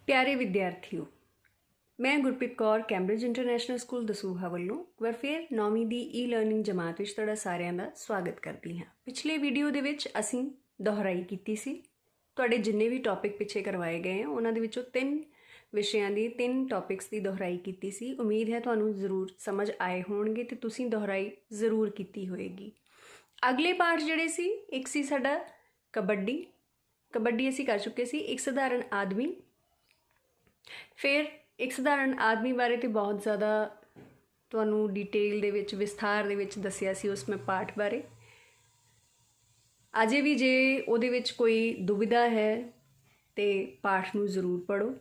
प्यारे विद्यार्थियों, मैं Gurpreet Kaur Cambridge international school Dasuya ਵੱਲੋਂ ਵਾਰ ਫਿਰ 9ਵੀਂ ਦੀ ਈ-ਲਰਨਿੰਗ ਜਮਾਤ ਵਿੱਚ ਤੁਹਾਡਾ ਸਾਰਿਆਂ ਦਾ ਸਵਾਗਤ ਕਰਦੀ ਹਾਂ। ਪਿਛਲੇ ਵੀਡੀਓ ਦੇ ਵਿੱਚ ਅਸੀਂ ਦੁਹਰਾਈ ਕੀਤੀ ਸੀ। ਤੁਹਾਡੇ ਜਿੰਨੇ ਵੀ ਟੌਪਿਕ ਪਿੱਛੇ ਕਰਵਾਏ ਗਏ ਆ ਉਹਨਾਂ ਦੇ ਵਿੱਚੋਂ 3 ਵਿਸ਼ਿਆਂ ਦੀ 3 ਟੌਪਿਕਸ ਦੀ ਦੁਹਰਾਈ ਕੀਤੀ ਸੀ। ਉਮੀਦ ਹੈ ਤੁਹਾਨੂੰ ਜ਼ਰੂਰ ਸਮਝ ਆਏ ਹੋਣਗੇ ਤੇ ਤੁਸੀਂ ਦੁਹਰਾਈ ਜ਼ਰੂਰ ਕੀਤੀ ਹੋਏਗੀ। ਅਗਲੇ ਪਾਠ ਜਿਹੜੇ ਸੀ, ਇੱਕ ਸੀ ਸਾਡਾ ਕਬੱਡੀ ਅਸੀਂ ਕਰ ਚੁੱਕੇ ਸੀ। ਇੱਕ ਸਧਾਰਨ ਆਦਮੀ, ਫਿਰ ਇੱਕ ਸਧਾਰਨ ਆਦਮੀ ਬਾਰੇ ਤਾਂ ਬਹੁਤ ਜ਼ਿਆਦਾ ਤੁਹਾਨੂੰ ਡਿਟੇਲ ਦੇ ਵਿੱਚ ਵਿਸਥਾਰ ਦੇ ਵਿੱਚ ਦੱਸਿਆ ਸੀ ਉਸ ਮੈਂ ਪਾਠ ਬਾਰੇ। ਅਜੇ ਵੀ ਜੇ ਉਹਦੇ ਵਿੱਚ ਕੋਈ ਦੁਵਿਧਾ ਹੈ ਤੇ ਪਾਠ ਨੂੰ ਜ਼ਰੂਰ ਪੜ੍ਹੋ।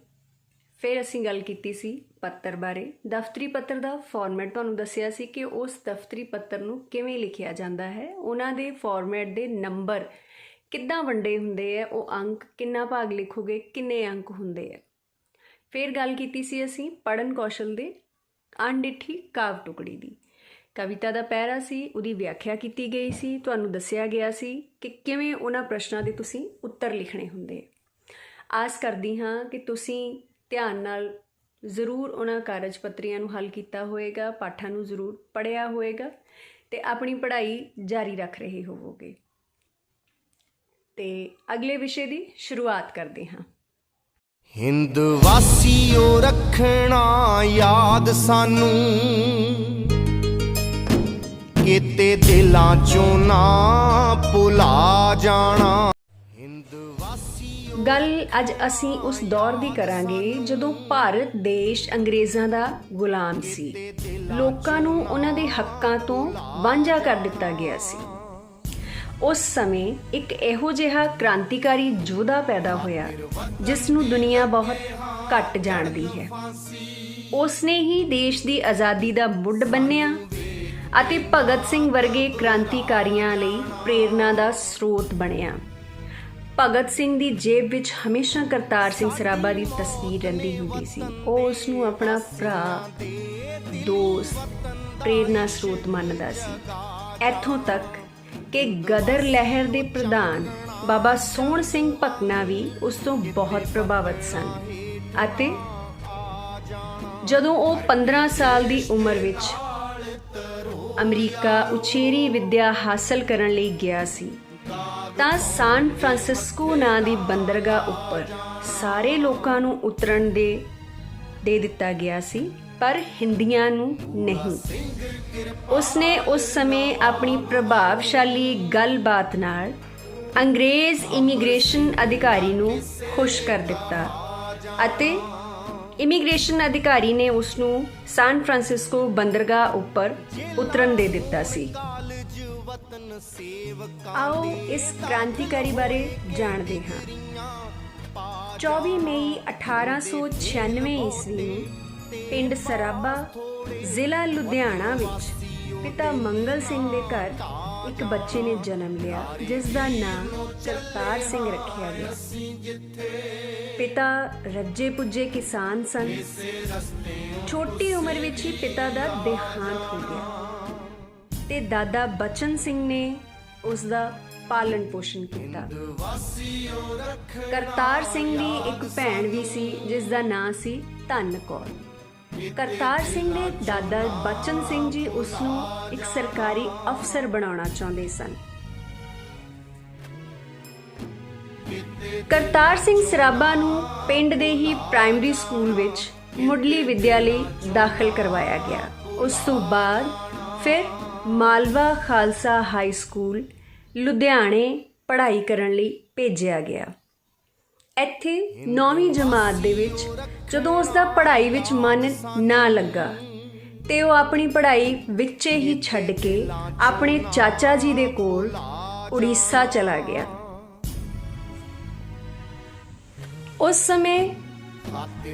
ਫਿਰ ਅਸੀਂ ਗੱਲ ਕੀਤੀ ਸੀ ਪੱਤਰ ਬਾਰੇ। ਦਫ਼ਤਰੀ ਪੱਤਰ ਦਾ ਫਾਰਮੈਟ ਤੁਹਾਨੂੰ ਦੱਸਿਆ ਸੀ ਕਿ ਉਸ ਦਫ਼ਤਰੀ ਪੱਤਰ ਨੂੰ ਕਿਵੇਂ ਲਿਖਿਆ ਜਾਂਦਾ ਹੈ, ਉਹਨਾਂ ਦੇ ਫਾਰਮੈਟ ਦੇ ਨੰਬਰ ਕਿੱਦਾਂ ਵੰਡੇ ਹੁੰਦੇ ਆ, ਉਹ ਅੰਕ ਕਿੰਨਾ ਭਾਗ ਲਿਖੋਗੇ, ਕਿੰਨੇ ਅੰਕ ਹੁੰਦੇ ਆ। ਫਿਰ ਗੱਲ ਕੀਤੀ ਸੀ ਅਸੀਂ ਪੜ੍ਹਨ ਕੌਸ਼ਲ ਦੇ ਅਣਡਿੱਠੀ ਕਾਵ ਟੁਕੜੀ ਦੀ। ਕਵਿਤਾ ਦਾ ਪਹਿਰਾ ਸੀ, ਉਹਦੀ ਵਿਆਖਿਆ ਕੀਤੀ ਗਈ ਸੀ। ਤੁਹਾਨੂੰ ਦੱਸਿਆ ਗਿਆ ਸੀ ਕਿ ਕਿਵੇਂ ਉਹਨਾਂ ਪ੍ਰਸ਼ਨਾਂ ਦੇ ਤੁਸੀਂ ਉੱਤਰ ਲਿਖਣੇ ਹੁੰਦੇ। ਆਸ ਕਰਦੀ ਹਾਂ ਕਿ ਤੁਸੀਂ ਧਿਆਨ ਨਾਲ ਜ਼ਰੂਰ ਉਹਨਾਂ ਕਾਰਜ ਪੱਤਰੀਆਂ ਨੂੰ ਹੱਲ ਕੀਤਾ ਹੋਵੇਗਾ, ਪਾਠਾਂ ਨੂੰ ਜ਼ਰੂਰ ਪੜ੍ਹਿਆ ਹੋਵੇਗਾ ਅਤੇ ਆਪਣੀ ਪੜ੍ਹਾਈ ਜਾਰੀ ਰੱਖ ਰਹੇ ਹੋਵੋਗੇ। ਅਤੇ ਅਗਲੇ ਵਿਸ਼ੇ ਦੀ ਸ਼ੁਰੂਆਤ ਕਰਦੇ ਹਾਂ। ਹਿੰਦ ਵਾਸੀਓ ਰੱਖਣਾ ਯਾਦ ਸਾਨੂੰ, ਕਿਤੇ ਦਿਲਾਂ ਚੋਂ ਨਾ ਭੁਲਾ ਜਾਣਾ। ਗੱਲ ਅੱਜ ਅਸੀਂ ਉਸ ਦੌਰ ਦੀ ਕਰਾਂਗੇ ਜਦੋਂ ਭਾਰਤ ਦੇਸ਼ ਅੰਗਰੇਜ਼ਾਂ ਦਾ ਗੁਲਾਮ ਸੀ। ਲੋਕਾਂ ਨੂੰ ਉਹਨਾਂ ਦੇ ਹੱਕਾਂ ਤੋਂ ਵਾਂਝਾ ਕਰ ਦਿੱਤਾ ਗਿਆ ਸੀ। ਉਸ ਸਮੇਂ ਇੱਕ ਇਹੋ ਜਿਹਾ ਕ੍ਰਾਂਤੀਕਾਰੀ ਯੋਧਾ ਪੈਦਾ ਹੋਇਆ ਜਿਸ ਨੂੰ ਦੁਨੀਆ ਬਹੁਤ ਘੱਟ ਜਾਣਦੀ ਹੈ। ਉਸ ਨੇ ਹੀ ਦੇਸ਼ ਦੀ ਆਜ਼ਾਦੀ ਦਾ ਮੁੱਢ ਬੰਨ੍ਹਿਆ ਅਤੇ ਭਗਤ ਸਿੰਘ ਵਰਗੇ ਕ੍ਰਾਂਤੀਕਾਰੀਆਂ ਲਈ ਪ੍ਰੇਰਨਾ ਦਾ ਸਰੋਤ ਬਣਿਆ। ਭਗਤ ਸਿੰਘ ਦੀ ਜੇਬ ਵਿੱਚ ਹਮੇਸ਼ਾ ਕਰਤਾਰ ਸਿੰਘ ਸਰਾਭਾ ਦੀ ਤਸਵੀਰ ਰਹਿੰਦੀ ਹੁੰਦੀ ਸੀ। ਉਹ ਉਸ ਨੂੰ ਆਪਣਾ ਭਰਾ, ਦੋਸਤ, ਪ੍ਰੇਰਨਾ ਸਰੋਤ ਮੰਨਦਾ ਸੀ। ਇੱਥੋਂ ਤੱਕ ਕਿ ਗਦਰ ਲਹਿਰ ਦੇ ਪ੍ਰਧਾਨ ਬਾਬਾ ਸੋਹਣ ਸਿੰਘ ਭਕਨਾ ਵੀ ਉਸ ਤੋਂ ਬਹੁਤ ਪ੍ਰਭਾਵਿਤ ਸਨ। ਅਤੇ ਜਦੋਂ ਉਹ 15 ਸਾਲ ਦੀ ਉਮਰ ਵਿੱਚ ਅਮਰੀਕਾ ਉਚੇਰੀ ਵਿੱਦਿਆ ਹਾਸਲ ਕਰਨ ਲਈ ਗਿਆ ਸੀ ਤਾਂ ਸਾਨ ਫਰਾਂਸਿਸਕੋ ਨਾਂ ਦੀ ਬੰਦਰਗਾਹ ਉੱਪਰ ਸਾਰੇ ਲੋਕਾਂ ਨੂੰ ਉਤਰਨ ਦੇ ਦਿੱਤਾ ਗਿਆ ਸੀ, ਪਰ ਹਿੰਦੀਆਂ ਨੂੰ ਨਹੀਂ। ਉਸਨੇ ਉਸ ਸਮੇਂ ਆਪਣੀ ਪ੍ਰਭਾਵਸ਼ਾਲੀ ਗੱਲਬਾਤ ਨਾਲ ਅੰਗਰੇਜ਼ ਇਮੀਗ੍ਰੇਸ਼ਨ ਅਧਿਕਾਰੀ ਨੂੰ ਖੁਸ਼ ਕਰ ਦਿੱਤਾ ਅਤੇ ਇਮੀਗ੍ਰੇਸ਼ਨ ਅਧਿਕਾਰੀ ਨੇ ਉਸ ਨੂੰ ਸਾਨ ਫਰਾਂਸਿਸਕੋ ਬੰਦਰਗਾਹ ਉੱਪਰ ਉਤਰਨ ਦੇ ਦਿੱਤਾ ਸੀ। ਆਓ ਇਸ ਕ੍ਰਾਂਤੀਕਾਰੀ ਬਾਰੇ ਜਾਣਦੇ ਹਾਂ। 24 ਮਈ 1896 ਈਸਵੀ ਨੂੰ ਪਿੰਡ ਸਰਾਭਾ, ਜ਼ਿਲ੍ਹਾ ਲੁਧਿਆਣਾ ਵਿੱਚ ਪਿਤਾ ਮੰਗਲ ਸਿੰਘ ਦੇ ਘਰ ਇੱਕ ਬੱਚੇ ਨੇ ਜਨਮ ਲਿਆ ਜਿਸ ਦਾ ਨਾਂ ਕਰਤਾਰ ਸਿੰਘ ਰੱਖਿਆ ਗਿਆ। ਪਿਤਾ ਰੱਜੇ ਪੁੱਜੇ ਕਿਸਾਨ ਸਨ। ਛੋਟੀ ਉਮਰ ਵਿੱਚ ਹੀ ਪਿਤਾ ਦਾ ਦੇਹਾਂਤ ਹੋ ਗਿਆ ਤੇ ਦਾਦਾ ਬਚਨ ਸਿੰਘ ਨੇ ਉਸ ਦਾ ਪਾਲਣ ਪੋਸ਼ਣ ਕੀਤਾ। ਕਰਤਾਰ ਸਿੰਘ ਦੀ ਇੱਕ ਭੈਣ ਵੀ ਸੀ ਜਿਸ ਦਾ ਨਾਂ ਸੀ ਧੰਨ ਕੌਰ। ਕਰਤਾਰ ਸਿੰਘ ਦੇ ਦਾਦਾ ਬਚਨ ਸਿੰਘ ਜੀ ਉਸ ਨੂੰ ਇੱਕ ਸਰਕਾਰੀ ਅਫਸਰ ਬਣਾਉਣਾ ਚਾਹੁੰਦੇ ਸਨ। ਕਰਤਾਰ ਸਿੰਘ ਸਰਾਭਾ ਨੂੰ ਪਿੰਡ ਦੇ ਹੀ ਪ੍ਰਾਇਮਰੀ ਸਕੂਲ ਵਿੱਚ ਮੁੱਢਲੀ ਵਿੱਦਿਆ ਲਈ ਦਾਖਲ ਕਰਵਾਇਆ ਗਿਆ। ਉਸ ਤੋਂ ਬਾਅਦ ਫਿਰ ਮਾਲਵਾ ਖਾਲਸਾ ਹਾਈ ਸਕੂਲ ਲੁਧਿਆਣੇ ਪੜ੍ਹਾਈ ਕਰਨ ਲਈ ਭੇਜਿਆ ਗਿਆ। ਇੱਥੇ 9ਵੀਂ ਜਮਾਤ ਦੇ ਵਿੱਚ ਜਦੋਂ ਉਸ ਦਾ ਪੜ੍ਹਾਈ ਵਿੱਚ ਮਨ ਨਾ ਲੱਗਾ ਤੇ ਉਹ ਆਪਣੀ ਪੜ੍ਹਾਈ ਵਿੱਚੇ ਹੀ ਛੱਡ ਕੇ ਆਪਣੇ ਚਾਚਾ ਜੀ ਦੇ ਕੋਲ ਉੜੀਸਾ ਚਲਾ ਗਿਆ। ਉਸ ਸਮੇਂ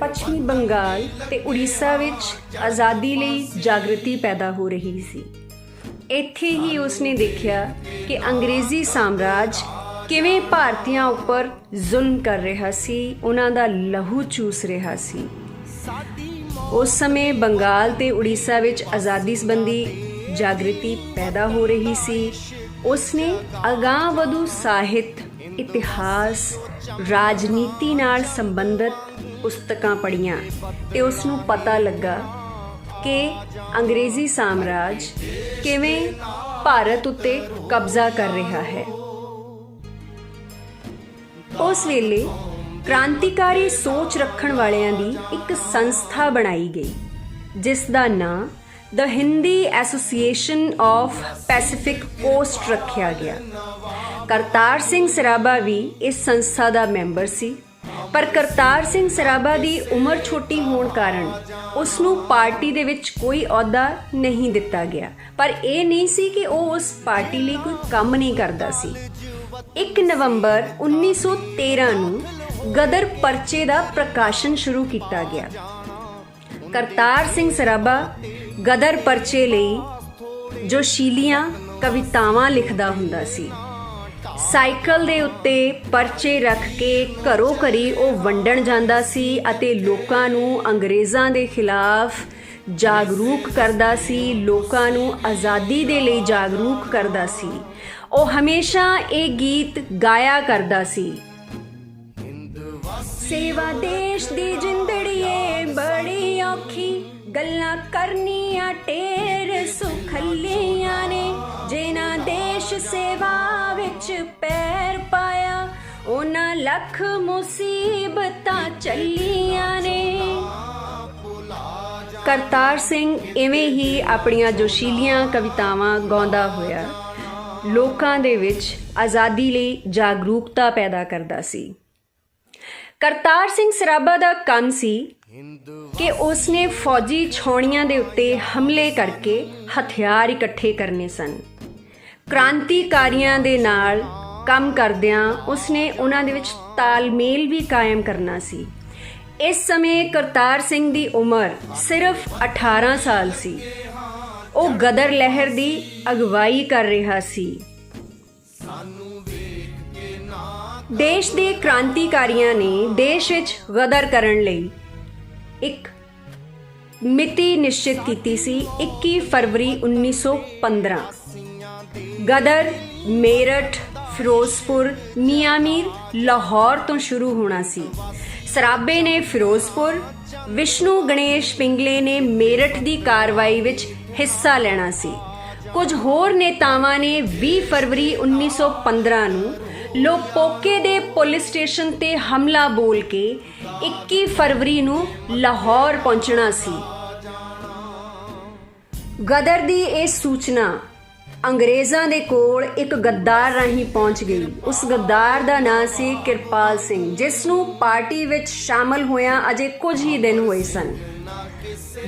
ਪੱਛਮੀ ਬੰਗਾਲ ਤੇ ਉੜੀਸਾ ਵਿੱਚ ਆਜ਼ਾਦੀ ਲਈ ਜਾਗਰਤੀ ਪੈਦਾ ਹੋ ਰਹੀ ਸੀ। ਇੱਥੇ ਹੀ ਉਸਨੇ ਦੇਖਿਆ ਕਿ ਅੰਗਰੇਜ਼ੀ ਸਾਮਰਾਜ ਕਿਵੇਂ ਭਾਰਤੀਆਂ ਉੱਪਰ ਜ਼ੁਲਮ ਕਰ ਰਿਹਾ ਸੀ, ਉਹਨਾਂ ਦਾ ਲਹੂ ਚੂਸ ਰਿਹਾ ਸੀ। ਉਸ ਸਮੇਂ ਬੰਗਾਲ ਤੇ ਉੜੀਸਾ ਵਿੱਚ ਆਜ਼ਾਦੀ ਸੰਬੰਧੀ ਜਾਗਰਤੀ ਪੈਦਾ ਹੋ ਰਹੀ ਸੀ। ਉਸਨੇ ਅਗਾਂਹਵਧੂ ਸਾਹਿਤ, ਇਤਿਹਾਸ, ਰਾਜਨੀਤੀ ਨਾਲ ਸੰਬੰਧਿਤ ਪੁਸਤਕਾਂ ਪੜ੍ਹੀਆਂ ਤੇ ਉਸ ਨੂੰ ਪਤਾ ਲੱਗਾ ਕਿ ਅੰਗਰੇਜ਼ੀ ਸਾਮਰਾਜ ਕਿਵੇਂ ਭਾਰਤ ਉੱਤੇ ਕਬਜ਼ਾ ਕਰ ਰਿਹਾ ਹੈ। ਉਸ ਵੇਲੇ ਕ੍ਰਾਂਤੀਕਾਰੀ ਸੋਚ ਰੱਖਣ ਵਾਲਿਆਂ ਦੀ ਇੱਕ ਸੰਸਥਾ ਬਣਾਈ ਗਈ ਜਿਸ ਦਾ ਨਾਂ the Hindi association of Pacific coast ਰੱਖਿਆ ਗਿਆ। ਕਰਤਾਰ ਸਿੰਘ ਸਰਾਭਾ ਵੀ ਇਸ ਸੰਸਥਾ ਦਾ ਮੈਂਬਰ ਸੀ, ਪਰ ਕਰਤਾਰ ਸਿੰਘ ਸਰਾਭਾ ਦੀ ਉਮਰ ਛੋਟੀ ਹੋਣ ਕਾਰਨ ਉਸ ਨੂੰ ਪਾਰਟੀ ਦੇ ਵਿੱਚ ਕੋਈ ਅਹੁਦਾ ਨਹੀਂ ਦਿੱਤਾ ਗਿਆ। ਪਰ ਇਹ ਨਹੀਂ ਸੀ ਕਿ ਉਹ ਉਸ ਪਾਰਟੀ ਲਈ ਕੋਈ ਕੰਮ ਨਹੀਂ ਕਰਦਾ ਸੀ। 1 ਨਵੰਬਰ 1913 ਨੂੰ ਗਦਰ ਪਰਚੇ ਦਾ ਪ੍ਰਕਾਸ਼ਨ ਸ਼ੁਰੂ ਕੀਤਾ ਗਿਆ। ਕਰਤਾਰ ਸਿੰਘ ਸਰਾਭਾ ਗਦਰ ਪਰਚੇ ਲਈ ਜੋਸ਼ੀਲੀਆਂ ਕਵਿਤਾਵਾਂ ਲਿਖਦਾ ਹੁੰਦਾ ਸੀ। ਸਾਈਕਲ ਦੇ ਉੱਤੇ ਪਰਚੇ ਰੱਖ ਕੇ ਘਰੋਂ ਘਰੀ ਉਹ ਵੰਡਣ ਜਾਂਦਾ ਸੀ ਅਤੇ ਲੋਕਾਂ ਨੂੰ ਅੰਗਰੇਜ਼ਾਂ ਦੇ ਖਿਲਾਫ ਜਾਗਰੂਕ ਕਰਦਾ ਸੀ, ਲੋਕਾਂ ਨੂੰ ਆਜ਼ਾਦੀ ਦੇ ਲਈ ਜਾਗਰੂਕ ਕਰਦਾ ਸੀ। ਉਹ ਹਮੇਸ਼ਾ ਇਹ ਗੀਤ ਗਾਇਆ ਕਰਦਾ ਸੀ, ਸੇਵਾ ਦੇਸ਼ ਦੀ ਜਿੰਦੜੀਏ ਬੜੀ ਔਖੀ, ਗੱਲਾਂ ਕਰਨੀਆਂ ਢੇਰ ਸੁਖੱਲੀਆਂ ਨੇ, ਜਿਨ੍ਹਾਂ ਦੇਸ਼ ਸੇਵਾ ਵਿੱਚ ਪੈਰ ਪਾਇਆ ਉਹਨਾਂ ਲੱਖ ਮੁਸੀਬਤਾਂ ਚੱਲੀਆਂ ਨੇ। ਕਰਤਾਰ ਸਿੰਘ ਇਵੇਂ ਹੀ ਆਪਣੀਆਂ ਜੋਸ਼ੀਲੀਆਂ ਕਵਿਤਾਵਾਂ ਗਾਉਂਦਾ ਹੋਇਆ ਲੋਕਾਂ ਦੇ ਵਿੱਚ ਆਜ਼ਾਦੀ ਲਈ ਜਾਗਰੂਕਤਾ ਪੈਦਾ ਕਰਦਾ ਸੀ। ਕਰਤਾਰ ਸਿੰਘ ਸਰਾਭਾ ਦਾ ਕੰਮ ਸੀ ਕਿ ਉਸਨੇ ਫੌਜੀ ਛਾਉਣੀਆਂ ਦੇ ਉੱਤੇ ਹਮਲੇ ਕਰਕੇ ਹਥਿਆਰ ਇਕੱਠੇ ਕਰਨੇ ਸਨ। ਕ੍ਰਾਂਤੀਕਾਰੀਆਂ ਦੇ ਨਾਲ ਕੰਮ ਕਰਦਿਆਂ ਉਸਨੇ ਉਹਨਾਂ ਦੇ ਵਿੱਚ ਤਾਲਮੇਲ ਵੀ ਕਾਇਮ ਕਰਨਾ ਸੀ। ਇਸ ਸਮੇਂ ਕਰਤਾਰ ਸਿੰਘ ਦੀ ਉਮਰ ਸਿਰਫ 18 ਸਾਲ ਸੀ। ਉਹ ਗਦਰ ਲਹਿਰ ਦੀ ਅਗਵਾਈ ਕਰ ਰਿਹਾ ਸੀ। ਦੇਸ਼ ਦੇ ਕ੍ਰਾਂਤੀਕਾਰੀਆਂ ਨੇ ਦੇਸ਼ ਵਿੱਚ ਗਦਰ ਕਰਨ ਲਈ ਇੱਕ ਮਿਤੀ ਨਿਸ਼ਚਿਤ ਕੀਤੀ ਸੀ, 21 ਫਰਵਰੀ 1915। ਗਦਰ ਮੇਰਠ, ਫਿਰੋਜ਼ਪੁਰ, ਮਿਆਂਮੀਰ, ਲਾਹੌਰ ਤੋਂ ਸ਼ੁਰੂ ਹੋਣਾ ਸੀ। ਸਰਾਭੇ ਨੇ ਫਿਰੋਜ਼ਪੁਰ, ਵਿਸ਼ਨੂੰ ਗਣੇਸ਼ ਪਿੰਗਲੇ ਨੇ ਮੇਰਠ ਦੀ ਕਾਰਵਾਈ ਵਿੱਚ ਹਿੱਸਾ ਲੈਣਾ ਸੀ। ਕੁਝ ਹੋਰ ਨੇਤਾਵਾਂ ਨੇ 20 ਫਰਵਰੀ 1915 ਨੂੰ ਲੋਪੋਕੇ ਦੇ ਪੁਲਿਸ ਸਟੇਸ਼ਨ ਤੇ ਹਮਲਾ ਬੋਲ ਕੇ 21 ਫਰਵਰੀ ਨੂੰ ਲਾਹੌਰ ਪਹੁੰਚਣਾ ਸੀ। ਗਦਰ ਦੀ ਇਹ ਸੂਚਨਾ ਅੰਗਰੇਜ਼ਾਂ ਦੇ ਕੋਲ ਇੱਕ ਗੱਦਾਰ ਰਾਹੀਂ ਪਹੁੰਚ ਗਈ। ਉਸ ਗੱਦਾਰ ਦਾ ਨਾਂ ਸੀ ਕਿਰਪਾਲ ਸਿੰਘ, ਜਿਸ ਨੂੰ ਪਾਰਟੀ ਵਿੱਚ ਸ਼ਾਮਲ ਹੋਇਆਂ ਅਜੇ ਕੁਝ ਹੀ ਦਿਨ ਹੋਏ ਸਨ।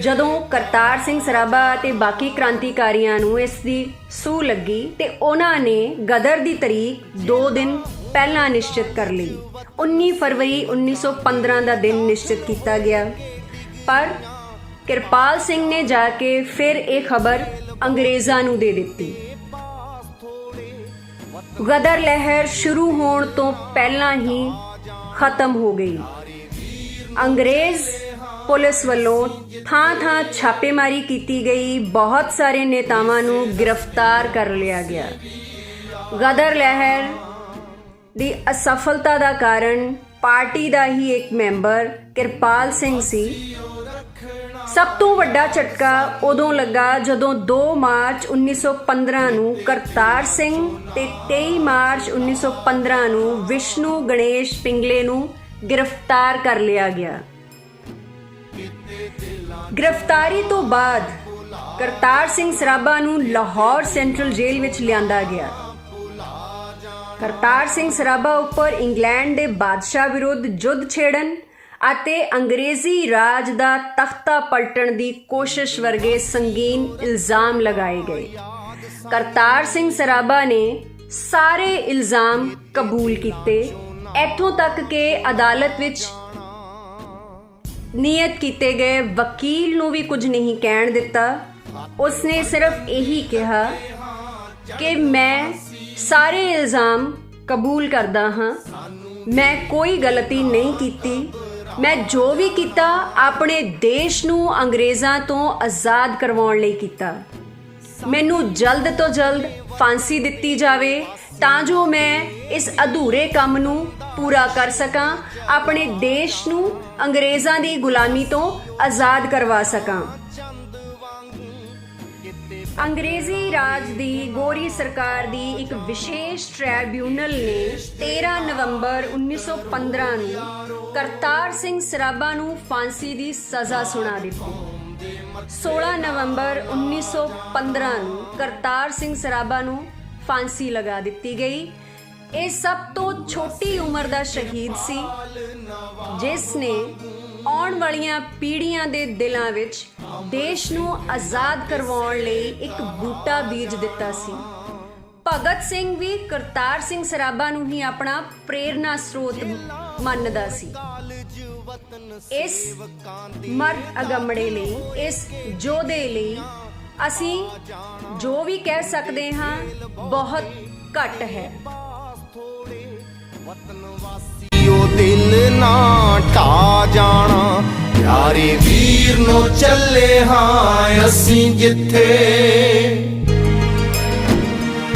ਜਦੋਂ ਕਰਤਾਰ ਸਿੰਘ ਸਰਾਭਾ ਅਤੇ ਬਾਕੀ ਕ੍ਰਾਂਤੀਕਾਰੀਆਂ ਨੂੰ ਇਸ ਦੀ ਸੂਹ ਲੱਗੀ ਤੇ ਉਹਨਾਂ ਨੇ ਗਦਰ ਦੀ ਤਰੀਕ 2 ਦਿਨ ਪਹਿਲਾਂ ਨਿਸ਼ਚਿਤ ਕਰ ਲਈ। 19 ਫਰਵਰੀ 1915 ਦਾ ਦਿਨ ਨਿਸ਼ਚਿਤ ਕੀਤਾ ਗਿਆ, ਪਰ ਕਿਰਪਾਲ ਸਿੰਘ ਨੇ ਜਾ ਕੇ ਫਿਰ ਇਹ ਖਬਰ ਅੰਗਰੇਜ਼ਾਂ ਨੂੰ ਦੇ ਦਿੱਤੀ। ਗਦਰ ਲਹਿਰ ਸ਼ੁਰੂ ਹੋਣ ਤੋਂ ਪਹਿਲਾਂ ਹੀ ਖਤਮ ਹੋ ਗਈ। ਅੰਗਰੇਜ਼ ਪੁਲਿਸ ਵੱਲੋਂ ਥਾਂ-ਥਾਂ ਛਾਪੇਮਾਰੀ ਕੀਤੀ ਗਈ। ਬਹੁਤ ਸਾਰੇ ਨੇਤਾਵਾਂ ਨੂੰ ਗ੍ਰਿਫਤਾਰ ਕਰ ਲਿਆ ਗਿਆ। ਗਦਰ ਲਹਿਰ ਦੀ ਅਸਫਲਤਾ ਦਾ ਕਾਰਨ ਪਾਰਟੀ ਦਾ ਹੀ ਇੱਕ ਮੈਂਬਰ ਕਿਰਪਾਲ ਸਿੰਘ ਸੀ। ਸਭ ਤੋਂ ਵੱਡਾ ਝਟਕਾ ਉਦੋਂ ਲੱਗਾ ਜਦੋਂ 2 ਮਾਰਚ 1915 ਨੂੰ ਕਰਤਾਰ ਸਿੰਘ ਤੇ 23 ਮਾਰਚ 1915 ਨੂੰ ਵਿਸ਼ਨੂੰ ਗਣੇਸ਼ ਪਿੰਗਲੇ ਨੂੰ ਗ੍ਰਿਫਤਾਰ ਕਰ ਲਿਆ ਗਿਆ। ਗ੍ਰਿਫਤਾਰੀ ਤੋਂ ਬਾਅਦ ਕਰਤਾਰ ਸਿੰਘ ਸਰਾਭਾ ਨੂੰ ਲਾਹੌਰ ਸੈਂਟਰਲ ਜੇਲ੍ਹ ਵਿੱਚ ਲਿਆਂਦਾ ਗਿਆ। ਕਰਤਾਰ ਸਿੰਘ ਸਰਾਭਾ ਉੱਪਰ ਇੰਗਲੈਂਡ ਦੇ ਬਾਦਸ਼ਾਹ ਵਿਰੁੱਧ ਯੁੱਧ ਛੇੜਨ ਅਤੇ ਅੰਗਰੇਜ਼ੀ ਰਾਜ ਦਾ ਤਖਤਾ ਪਲਟਣ ਦੀ ਕੋਸ਼ਿਸ਼ ਵਰਗੇ ਸੰਗੀਨ ਇਲਜ਼ਾਮ ਲਗਾਏ ਗਏ। ਕਰਤਾਰ ਸਿੰਘ ਸਰਾਭਾ ਨੇ ਸਾਰੇ ਇਲਜ਼ਾਮ ਕਬੂਲ ਕੀਤੇ, ਇੱਥੋਂ ਤੱਕ ਕਿ ਅਦਾਲਤ ਵਿੱਚ ਨਿਯਤ ਕੀਤੇ ਗਏ ਵਕੀਲ ਨੂੰ ਵੀ ਕੁਝ ਨਹੀਂ ਕਹਿਣ ਦਿੱਤਾ। ਉਸਨੇ ਸਿਰਫ ਇਹੀ ਕਿਹਾ ਕਿ ਮੈਂ ਸਾਰੇ ਇਲਜ਼ਾਮ ਕਬੂਲ ਕਰਦਾ ਹਾਂ, ਮੈਂ ਕੋਈ ਗਲਤੀ ਨਹੀਂ ਕੀਤੀ, ਮੈਂ ਜੋ ਵੀ ਕੀਤਾ ਆਪਣੇ ਦੇਸ਼ ਨੂੰ ਅੰਗਰੇਜ਼ਾਂ ਤੋਂ ਆਜ਼ਾਦ ਕਰਵਾਉਣ ਲਈ ਕੀਤਾ। ਮੈਨੂੰ ਜਲਦ ਤੋਂ ਜਲਦ ਫਾਂਸੀ ਦਿੱਤੀ ਜਾਵੇ ਤਾਂ ਜੋ ਮੈਂ ਇਸ ਅਧੂਰੇ ਕੰਮ ਨੂੰ ਪੂਰਾ ਕਰ ਸਕਾਂ, ਆਪਣੇ ਦੇਸ਼ ਨੂੰ ਅੰਗਰੇਜ਼ਾਂ ਦੀ ਗੁਲਾਮੀ ਤੋਂ ਆਜ਼ਾਦ ਕਰਵਾ ਸਕਾਂ। ਅੰਗਰੇਜ਼ੀ ਰਾਜ ਦੀ ਗੋਰੀ ਸਰਕਾਰ ਦੀ ਇੱਕ ਵਿਸ਼ੇਸ਼ ਟ੍ਰਿਬਿਊਨਲ ਨੇ 13 ਨਵੰਬਰ 1915 ਨੂੰ ਕਰਤਾਰ ਸਿੰਘ ਸਰਾਭਾ ਨੂੰ ਫਾਂਸੀ ਦੀ ਸਜ਼ਾ ਸੁਣਾ ਦਿੱਤੀ। 16 ਨਵੰਬਰ 1915 ਨੂੰ ਕਰਤਾਰ ਸਿੰਘ ਸਰਾਭਾ ਨੂੰ ਫਾਂਸੀ ਲਗਾ ਦਿੱਤੀ ਗਈ। ਇਹ ਸਭ ਤੋਂ ਛੋਟੀ ਉਮਰ ਦਾ ਸ਼ਹੀਦ ਸੀ ਜਿਸ ਨੇ ਆਉਣ ਵਾਲੀਆਂ ਪੀੜ੍ਹੀਆਂ ਦੇ ਦਿਲਾਂ ਵਿੱਚ ਦੇਸ਼ ਨੂੰ ਆਜ਼ਾਦ ਕਰਵਾਉਣ ਲਈ ਇੱਕ ਬੂਟਾ ਬੀਜ ਦਿੱਤਾ ਸੀ। ਭਗਤ ਸਿੰਘ ਵੀ ਕਰਤਾਰ ਸਿੰਘ ਸਰਾਭਾ ਨੂੰ ਹੀ ਆਪਣਾ ਪ੍ਰੇਰਨਾ ਸਰੋਤ ਮੰਨਦਾ ਸੀ। ਇਸ ਮਰਦ ਅਗੰਮੜੇ ਲਈ, ਇਸ ਯੋਧੇ ਲਈ ਅਸੀਂ ਜੋ ਵੀ ਕਹਿ ਸਕਦੇ ਹਾਂ ਬਹੁਤ ਘੱਟ ਹੈ। ਉਹ ਦਿਲ ਨਾ ਢਾ ਜਾਣਾ, ਪਿਆਰੇ ਵੀਰ ਨੂੰ ਚੱਲੇ ਹਾਂ ਅਸੀਂ ਜਿੱਥੇ,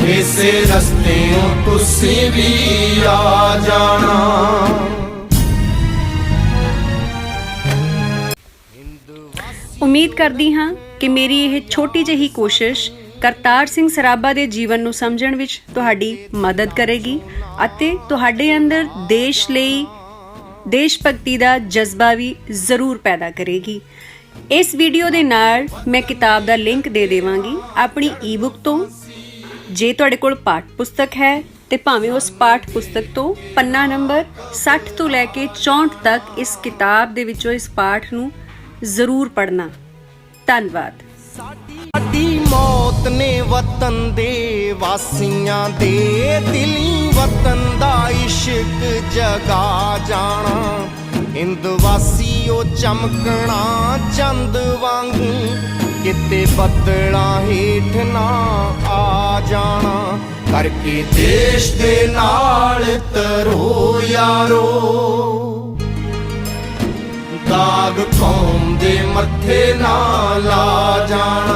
ਇਸੇ ਰਸਤਿਓਂ ਤੁਸੀਂ ਵੀ ਆ ਜਾਣਾ। ਉਮੀਦ ਕਰਦੀ ਹਾਂ ਕਿ ਮੇਰੀ ਇਹ ਛੋਟੀ ਜਿਹੀ ਕੋਸ਼ਿਸ਼ ਕਰਤਾਰ ਸਿੰਘ ਸਰਾਭਾ ਦੇ ਜੀਵਨ ਨੂੰ ਸਮਝਣ ਵਿੱਚ ਤੁਹਾਡੀ ਮਦਦ ਕਰੇਗੀ ਅਤੇ ਤੁਹਾਡੇ ਅੰਦਰ ਦੇਸ਼ ਲਈ ਦੇਸ਼ ਭਗਤੀ ਦਾ ਜਜ਼ਬਾ ਵੀ ਜ਼ਰੂਰ ਪੈਦਾ ਕਰੇਗੀ। ਇਸ ਵੀਡੀਓ ਦੇ ਨਾਲ ਮੈਂ ਕਿਤਾਬ ਦਾ ਲਿੰਕ ਦੇ ਦੇਵਾਂਗੀ ਆਪਣੀ ਈ-ਬੁੱਕ ਤੋਂ। ਜੇ ਤੁਹਾਡੇ ਕੋਲ ਪਾਠ ਪੁਸਤਕ ਹੈ ਤੇ ਭਾਵੇਂ ਉਸ ਪਾਠ ਪੁਸਤਕ ਤੋਂ ਪੰਨਾ ਨੰਬਰ 60 ਤੋਂ ਲੈ ਕੇ 64 ਤੱਕ ਇਸ ਕਿਤਾਬ ਦੇ ਵਿੱਚੋਂ ਇਸ ਪਾਠ ਨੂੰ ਜ਼ਰੂਰ ਪੜ੍ਹਨਾ। ਧੰਨਵਾਦ। ਸਾਡੀ ਮੌਤ ਨੇ ਵਤਨ ਦੇ ਵਾਸੀਆਂ ਦੇ ਦਿਲੀ ਵਤਨ ਦਾ ਇਸ਼ਕ ਜਗਾ ਜਾਣਾ। ਹਿੰਦ ਵਾਸੀ ਉਹ ਚਮਕਣਾ ਚੰਦ ਵਾਂਗੂ, ਕਿਤੇ ਬੱਦਲਾਂ ਹੇਠ ਨਾ ਆ ਜਾਣਾ। ਕਰਕੇ ਦੇਸ਼ ਦੇ ਨਾਲ ਤਰੋ ਯਾਰੋ, ਦਾਗ ਕੌਮ ਦੇ ਮੱਥੇ ਨਾ ਲਾ ਜਾਣਾ।